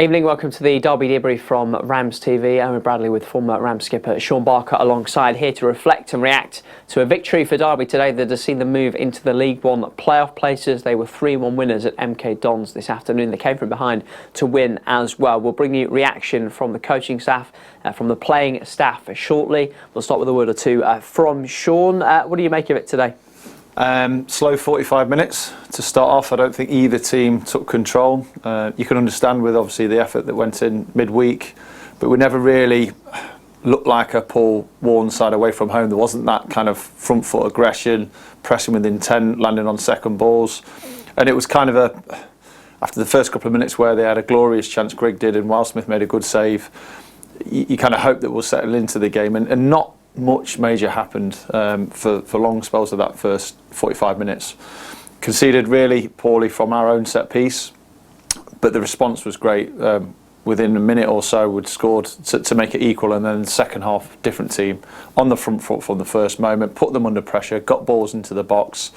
Evening, welcome to the Derby debrief from RamsTV. Owen Bradley with former Rams skipper Shaun Barker alongside, here to reflect and react to a victory for Derby today that has seen them move into the League One playoff places. They were 3-1 winners at MK Dons this afternoon. They came from behind to win as well. We'll bring you reaction from the coaching staff, from the playing staff shortly. We'll start with a word or two from Shaun. What do you make of it today? Slow 45 minutes to start off. I don't think either team took control. You can understand with obviously the effort that went in midweek, but we never really looked like a Paul Warne side away from home. There wasn't that kind of front foot aggression, pressing with intent, landing on second balls, and it was kind of after the first couple of minutes where they had a glorious chance, Greg did, and Wildsmith made a good save. You kind of hope that we'll settle into the game, and not much major happened for long spells of that first 45 minutes. Conceded really poorly from our own set piece, but the response was great. Within a minute or so we'd scored to make it equal, and then the second half, different team on the front foot from the first moment, put them under pressure, got balls into the box,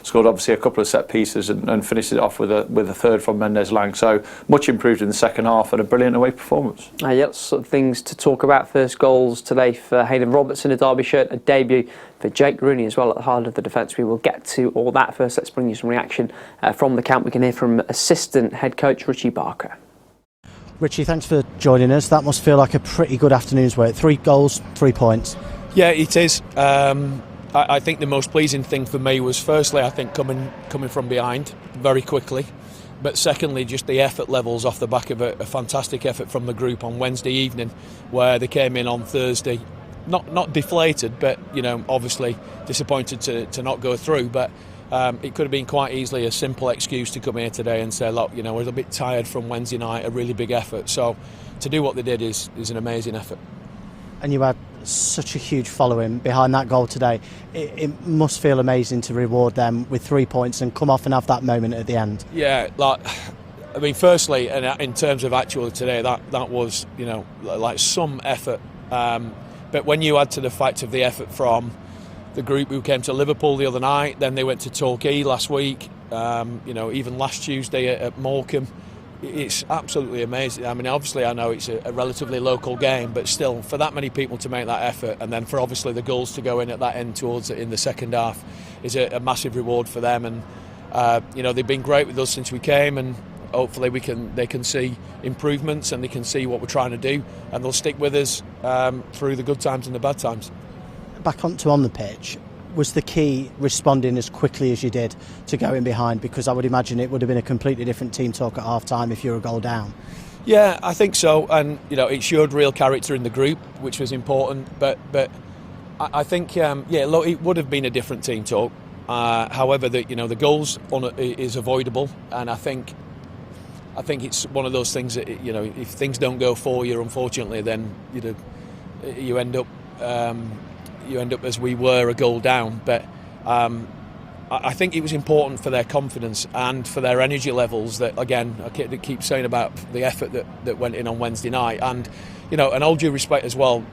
scored obviously a couple of set pieces and finished it off with a third from Mendes Lang. So much improved in the second half and a brilliant away performance. Lots of things to talk about. First goals today for Hayden Robertson, a Derby shirt, a debut for Jake Rooney as well at the heart of the defence. We will get to all that. First, let's bring you some reaction from the camp. We can hear from assistant head coach Richie Barker. Richie, thanks for joining us. That must feel like a pretty good afternoon's work. 3 goals, 3 points. Yeah, it is. I think the most pleasing thing for me was, firstly, I think coming from behind very quickly, but secondly, just the effort levels off the back of a fantastic effort from the group on Wednesday evening, where they came in on Thursday, not deflated, but obviously disappointed to not go through, but. It could have been quite easily a simple excuse to come here today and say, look, we're a bit tired from Wednesday night, a really big effort. So to do what they did is an amazing effort. And you had such a huge following behind that goal today. It must feel amazing to reward them with 3 points and come off and have that moment at the end. Yeah, firstly, and in terms of actually today, that was, some effort. But when you add to the fact of the effort from the group who came to Liverpool the other night, then they went to Torquay last week, even last Tuesday at Morecambe. It's absolutely amazing. I mean, obviously I know it's a relatively local game, but still, for that many people to make that effort, and then for obviously the goals to go in at that end towards it in the second half, is a massive reward for them. And they've been great with us since we came, and hopefully they can see improvements and they can see what we're trying to do, and they'll stick with us through the good times and the bad times. Back on the pitch, was the key responding as quickly as you did to going behind? Because I would imagine it would have been a completely different team talk at half time if you were a goal down. Yeah, I think so, and it showed real character in the group, which was important. But I think look, it would have been a different team talk. However, the goals is avoidable, and I think it's one of those things that if things don't go for you, unfortunately, then you end up. You end up as we were, a goal down, but I think it was important for their confidence and for their energy levels that, again, I keep saying about the effort that went in on Wednesday night, and and all due respect as well,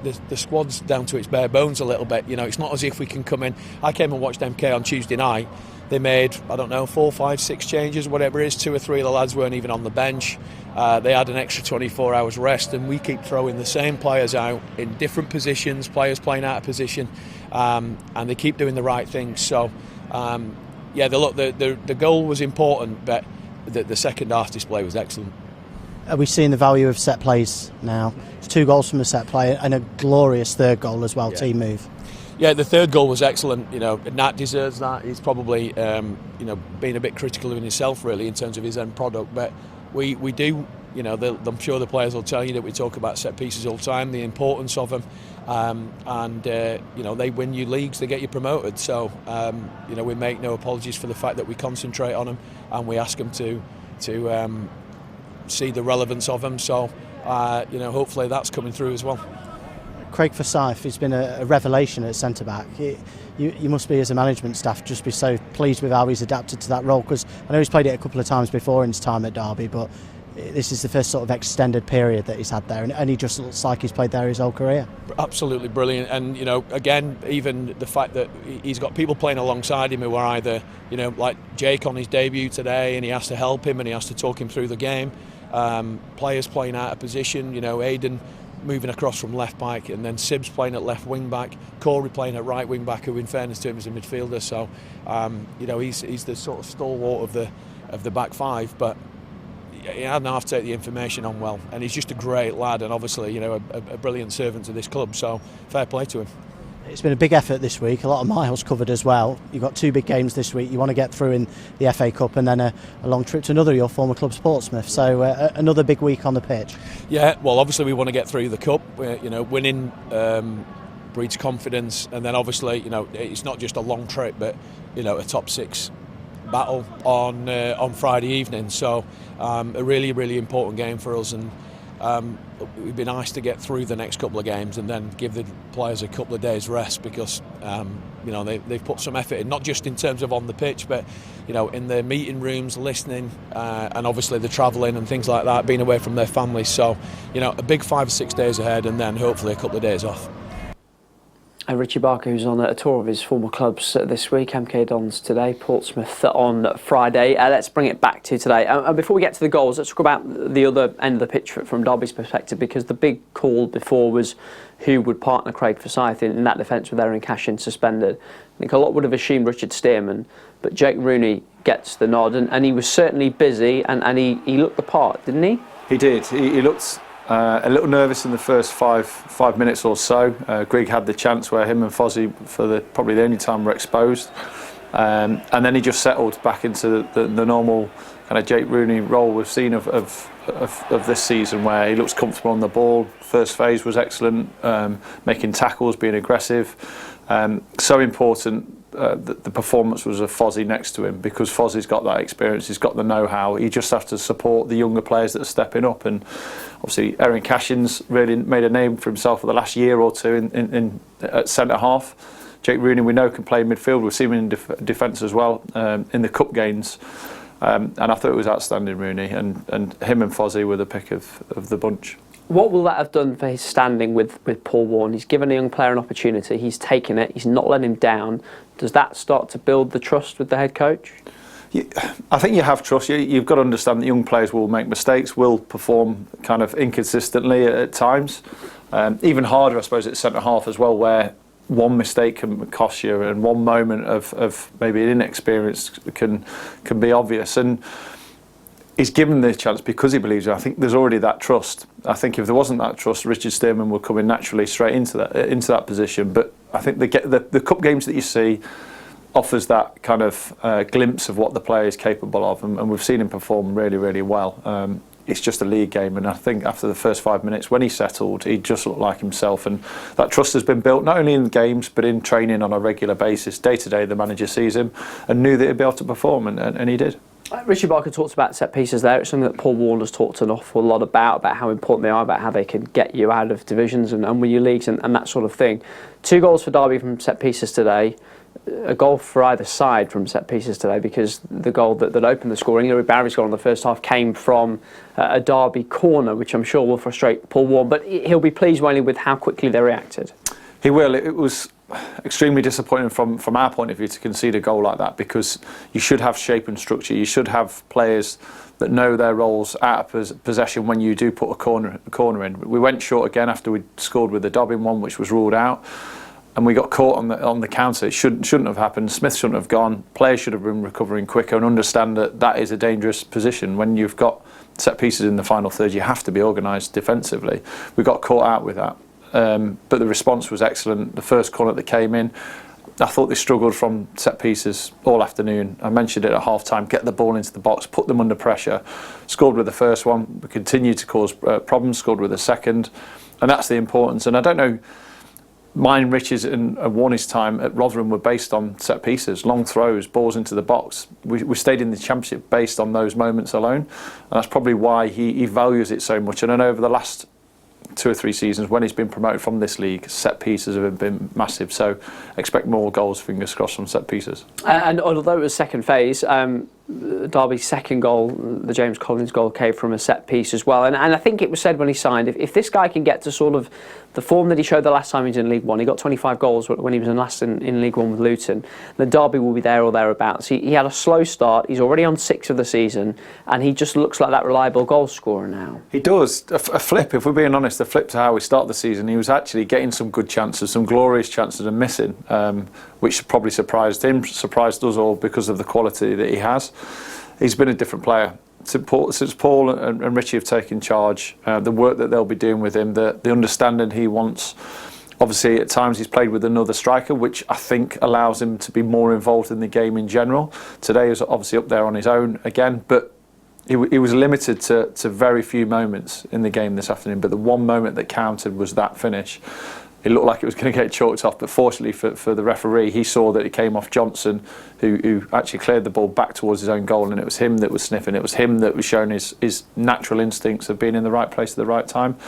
the squad's down to its bare bones a little bit. It's not as if we can come in. I came and watched MK on Tuesday night. They made, 4, 5, 6 changes, whatever it is. 2 or 3 of the lads weren't even on the bench. They had an extra 24 hours rest, and we keep throwing the same players out in different positions, players playing out of position, and they keep doing the right things. So, the goal was important, but the second half display was excellent. Are we seeing the value of set plays now? It's 2 goals from a set play and a glorious third goal as well, yeah. Team move. Yeah, the third goal was excellent. Nat deserves that. He's probably, being a bit critical of himself, really, in terms of his end product. But we do, I'm sure the players will tell you that we talk about set pieces all the time, the importance of them. They win you leagues, they get you promoted. So, we make no apologies for the fact that we concentrate on them and we ask them to see the relevance of them. So, hopefully that's coming through as well. Craig Forsyth has been a revelation at centre-back. You must be, as a management staff, just be so pleased with how he's adapted to that role, because I know he's played it a couple of times before in his time at Derby, but this is the first sort of extended period that he's had there, and he just looks like he's played there his whole career. Absolutely brilliant, and again, even the fact that he's got people playing alongside him who are either, like Jake on his debut today, and he has to help him and he has to talk him through the game. players playing out of position. You know, Aidan moving across from left back, and then Sibbs playing at left wing back, Corey playing at right wing back, who in fairness to him is a midfielder. So you know, he's the sort of stalwart of the back five, but he hadn't half take the information on well, and he's just a great lad, and obviously, you know, a brilliant servant to this club, so fair play to him. It's been a big effort this week, a lot of miles covered as well. You've got 2 big games this week. You want to get through in the FA Cup, and then a long trip to another of your former club, Portsmouth. So another big week on the pitch. Yeah, well, obviously we want to get through the Cup. You know, winning breeds confidence, and then obviously, you know, it's not just a long trip, but, you know, a top 6 battle on Friday evening. So a really, really important game for us, and it'd be nice to get through the next couple of games and then give the players a couple of days rest, because you know, they've put some effort in, not just in terms of on the pitch, but, you know, in their meeting rooms, listening, and obviously the travelling and things like that, being away from their families. So, you know, a big 5 or 6 days ahead, and then hopefully a couple of days off. And Richie Barker, who's on a tour of his former clubs this week, MK Dons today, Portsmouth on Friday. Let's bring it back to today. And before we get to the goals, let's talk about the other end of the pitch from Derby's perspective, because the big call before was who would partner Craig Forsyth in that defence with Aaron Cashin suspended. I think a lot would have assumed Richard Stearman, but Jake Rooney gets the nod, and he was certainly busy, and he looked the part, didn't he? He did. He looked a little nervous in the first five minutes or so. Greg had the chance where him and Fozzie, for probably the only time, were exposed, and then he just settled back into the normal kind of Jake Rooney role we've seen of this season, where he looks comfortable on the ball. First phase was excellent, making tackles, being aggressive. So important. The performance was of Fozzie next to him, because Fozzie's got that experience, he's got the know-how. He just has to support the younger players that are stepping up, and obviously Aaron Cashin's really made a name for himself for the last year or two at centre half. Jake Rooney, we know, can play midfield. We've seen him in defence as well in the cup games, and I thought it was outstanding, Rooney, and him and Fozzie were the pick of the bunch. What will that have done for his standing with Paul Warne? He's given a young player an opportunity, he's taken it, he's not let him down. Does that start to build the trust with the head coach? I think you have trust. You've got to understand that young players will make mistakes, will perform kind of inconsistently at times. Even harder, I suppose, at centre half as well, where one mistake can cost you, and one moment of maybe an inexperience can be obvious. And he's given the chance because he believes it. I think there's already that trust. I think if there wasn't that trust, Richard Stearman would come in naturally straight into that position. But I think the cup games that you see offers that kind of glimpse of what the player is capable of, and we've seen him perform really, really well. It's just a league game, and I think after the first 5 minutes, when he settled, he just looked like himself, and that trust has been built not only in the games but in training on a regular basis. Day to day, the manager sees him and knew that he'd be able to perform, and he did. Richie Barker talks about set pieces there. It's something that Paul Warne has talked an awful lot about how important they are, about how they can get you out of divisions and win your leagues and that sort of thing. 2 goals for Derby from set pieces today. A goal for either side from set pieces today, because the goal that opened the scoring, Barry's goal in the first half, came from a Derby corner, which I'm sure will frustrate Paul Warne, but he'll be pleased only with how quickly they reacted. He will. It was extremely disappointing from our point of view to concede a goal like that, because you should have shape and structure. You should have players that know their roles out of possession when you do put a corner in. We went short again after we scored with the Dobbin one, which was ruled out, and we got caught on the counter. It shouldn't have happened. Smith shouldn't have gone. Players should have been recovering quicker and understand that is a dangerous position. When you've got set pieces in the final third, you have to be organised defensively. We got caught out with that. But the response was excellent. The first corner that came in, I thought they struggled from set pieces all afternoon. I mentioned it at half time, get the ball into the box, put them under pressure. Scored with the first one, we continued to cause problems, scored with the second, and that's the importance. And I don't know, mine, Rich's and Warney's time at Rotherham were based on set pieces, long throws, balls into the box. We stayed in the Championship based on those moments alone, and that's probably why he values it so much. And I know over the last 2 or 3 seasons when he's been promoted from this league, set pieces have been massive, so expect more goals, fingers crossed, from set pieces. And although it was second phase, Derby's second goal, the James Collins goal, came from a set piece as well. And I think it was said when he signed, if this guy can get to sort of the form that he showed the last time he was in League One, he got 25 goals when he was in League One with Luton, then Derby will be there or thereabouts. He had a slow start, he's already on 6 of the season, and he just looks like that reliable goal scorer now. He does. A flip, if we're being honest, a flip to how we started the season. He was actually getting some good chances, some glorious chances and missing, which probably surprised him, surprised us all because of the quality that he has. He's been a different player. Since Paul and Richie have taken charge, the work that they'll be doing with him, the understanding he wants. Obviously, at times he's played with another striker, which I think allows him to be more involved in the game in general. Today he was obviously up there on his own again, but he was limited to very few moments in the game this afternoon. But the one moment that counted was that finish. It looked like it was going to get chalked off, but fortunately for the referee, he saw that it came off Johnson, who actually cleared the ball back towards his own goal, and it was him that was sniffing. It was him that was showing his natural instincts of being in the right place at the right time.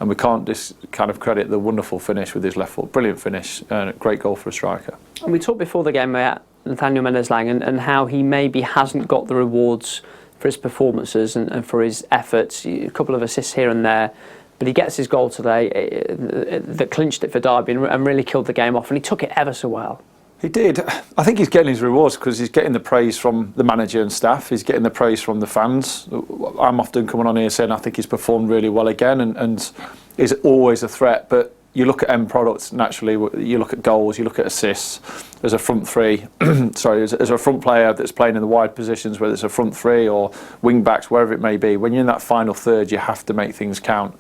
And we can't kind of credit the wonderful finish with his left foot. Brilliant finish, and a great goal for a striker. And we talked before the game about Nathaniel Mendez-Laing and how he maybe hasn't got the rewards for his performances and for his efforts. A couple of assists here and there. But he gets his goal today that clinched it for Derby and really killed the game off, and he took it ever so well. He did. I think he's getting his rewards because he's getting the praise from the manager and staff. He's getting the praise from the fans. I'm often coming on here saying I think he's performed really well again and is always a threat. But you look at end products naturally. You look at goals. You look at assists. As a front three, as a front player that's playing in the wide positions, whether it's a front three or wing backs, wherever it may be. When you're in that final third, you have to make things count.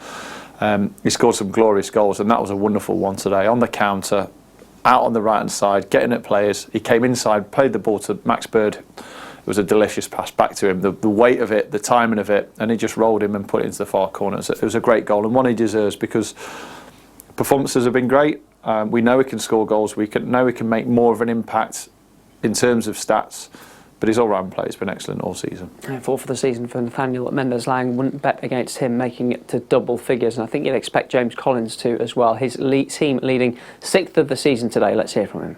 He scored some glorious goals, and that was a wonderful one today. On the counter, out on the right hand side, getting at players. He came inside, played the ball to Max Bird. It was a delicious pass back to him. The weight of it, the timing of it, and he just rolled him and put it into the far corner. It was a great goal, and one he deserves because performances have been great. We know he can score goals. We know he can make more of an impact in terms of stats. But his all-round play has been excellent all season. 4 for the season for Nathaniel Mendez-Laing. Wouldn't bet against him making it to double figures. And I think you'd expect James Collins to as well. His team leading 6th of the season today. Let's hear from him.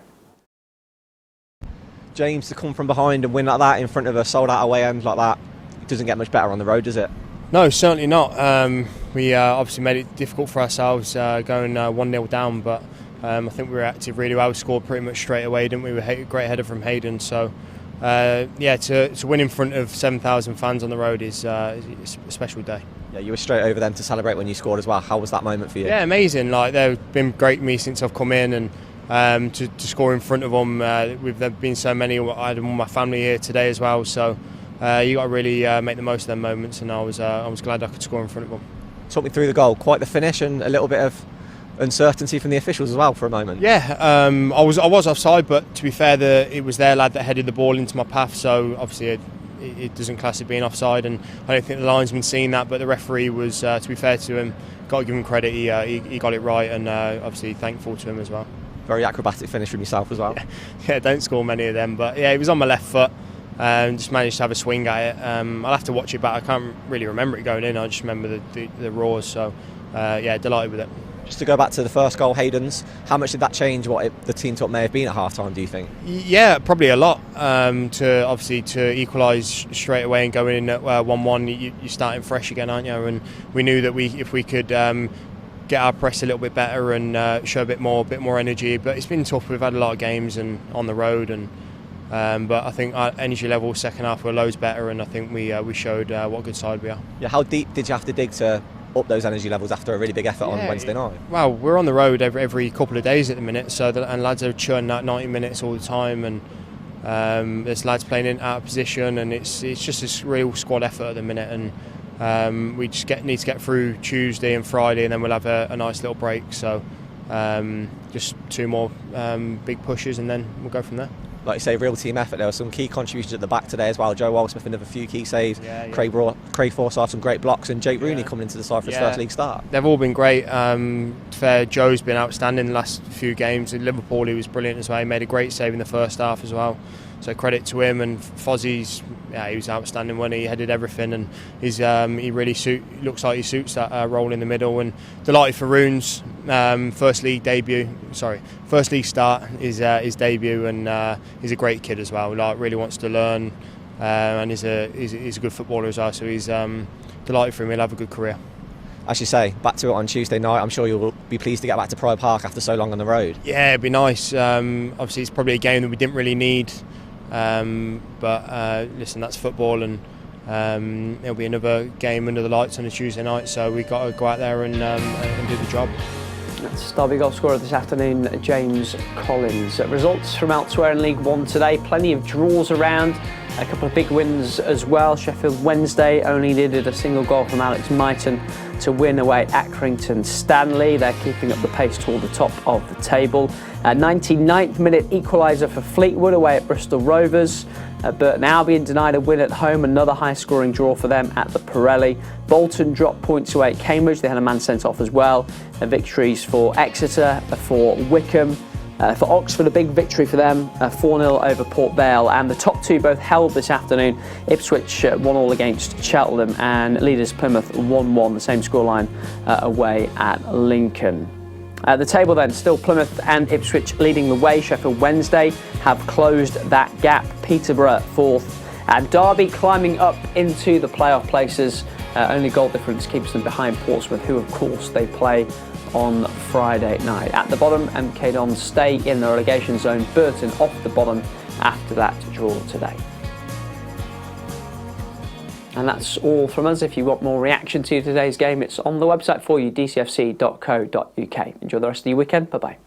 James, to come from behind and win like that in front of a sold-out away end like that, it doesn't get much better on the road, does it? No, certainly not. We obviously made it difficult for ourselves going 1-0 down, but I think we reacted really well. We scored pretty much straight away, didn't we? We had a great header from Hayden. So, to win in front of 7,000 fans on the road is a special day. Yeah, you were straight over them to celebrate when you scored as well. How was that moment for you? Yeah, amazing. Like, they've been great to me since I've come in, and to score in front of them. With there been so many, I had my family here today as well. So. You got to really make the most of them moments, and I was glad I could score in front of them. Talk me through the goal. Quite the finish, and a little bit of uncertainty from the officials as well for a moment. Yeah, I was offside, but to be fair, it was their lad that headed the ball into my path, so obviously it doesn't class it being offside, and I don't think the linesman seen that, but the referee was, to be fair to him, got to give him credit. He got it right, and obviously thankful to him as well. Very acrobatic finish from yourself as well. Yeah, don't score many of them, but yeah, it was on my left foot. Just managed to have a swing at it. I'll have to watch it back. I can't really remember it going in. I just remember the roars. So, delighted with it. Just to go back to the first goal, Hayden's, how much did that change what the team talk may have been at half-time, do you think? Yeah, probably a lot. To equalise straight away and go in at 1-1, you're starting fresh again, aren't you? And we knew that if we could get our press a little bit better and show a bit more energy. But it's been tough. We've had a lot of games and on the road and. But I think our energy level second half were loads better, and I think we showed what a good side we are. Yeah, how deep did you have to dig to up those energy levels after a really big effort on Wednesday night? Well, we're on the road every couple of days at the minute, and lads are churning out 90 minutes all the time, and there's lads playing out of position, and it's just this real squad effort at the minute, and we just need to get through Tuesday and Friday, and then we'll have a nice little break. So just 2 more big pushes, and then we'll go from there. Like you say, real team effort. There were some key contributions at the back today as well. Joe Waldsmith another few key saves. Craig Forsyth some great blocks, and Jake Rooney coming into the side for his first league start. They've all been great. Joe's been outstanding the last few games. In Liverpool, he was brilliant as well. He made a great save in the first half as well. So credit to him. And Fozzie's, he was outstanding when he headed everything, and he really looks like he suits that role in the middle. And delighted for Roon's first league start, his debut, and he's a great kid as well. Like, really wants to learn, and he's a good footballer as well. So he's delighted for him. He'll have a good career. As you say, back to it on Tuesday night. I'm sure you'll be pleased to get back to Pride Park after so long on the road. Yeah, it'd be nice. Obviously, it's probably a game that we didn't really need, but listen, that's football, and there'll be another game under the lights on a Tuesday night. So we've got to go out there and do the job. That's Derby goal scorer this afternoon, James Collins. Results from elsewhere in League One today. Plenty of draws around. A couple of big wins as well. Sheffield Wednesday only needed a single goal from Alex Myton to win away at Accrington Stanley. They're keeping up the pace toward the top of the table. 99th minute equaliser for Fleetwood away at Bristol Rovers. Burton Albion denied a win at home, another high-scoring draw for them at the Pirelli. Bolton dropped points away at Cambridge, they had a man sent off as well. Victories for Exeter, for Wickham. For Oxford, a big victory for them, 4-0 over Port Vale. And the top two both held this afternoon. Ipswich 1-1 against Cheltenham, and leaders Plymouth 1-1, the same scoreline away at Lincoln. The table then, still Plymouth and Ipswich leading the way. Sheffield Wednesday have closed that gap. Peterborough 4th. And Derby climbing up into the playoff places. Only goal difference keeps them behind Portsmouth, who of course they play on Friday night. At the bottom, MK Dons stay in the relegation zone. Burton off the bottom after that draw today. And that's all from us. If you want more reaction to today's game, it's on the website for you, dcfc.co.uk. Enjoy the rest of your weekend. Bye-bye.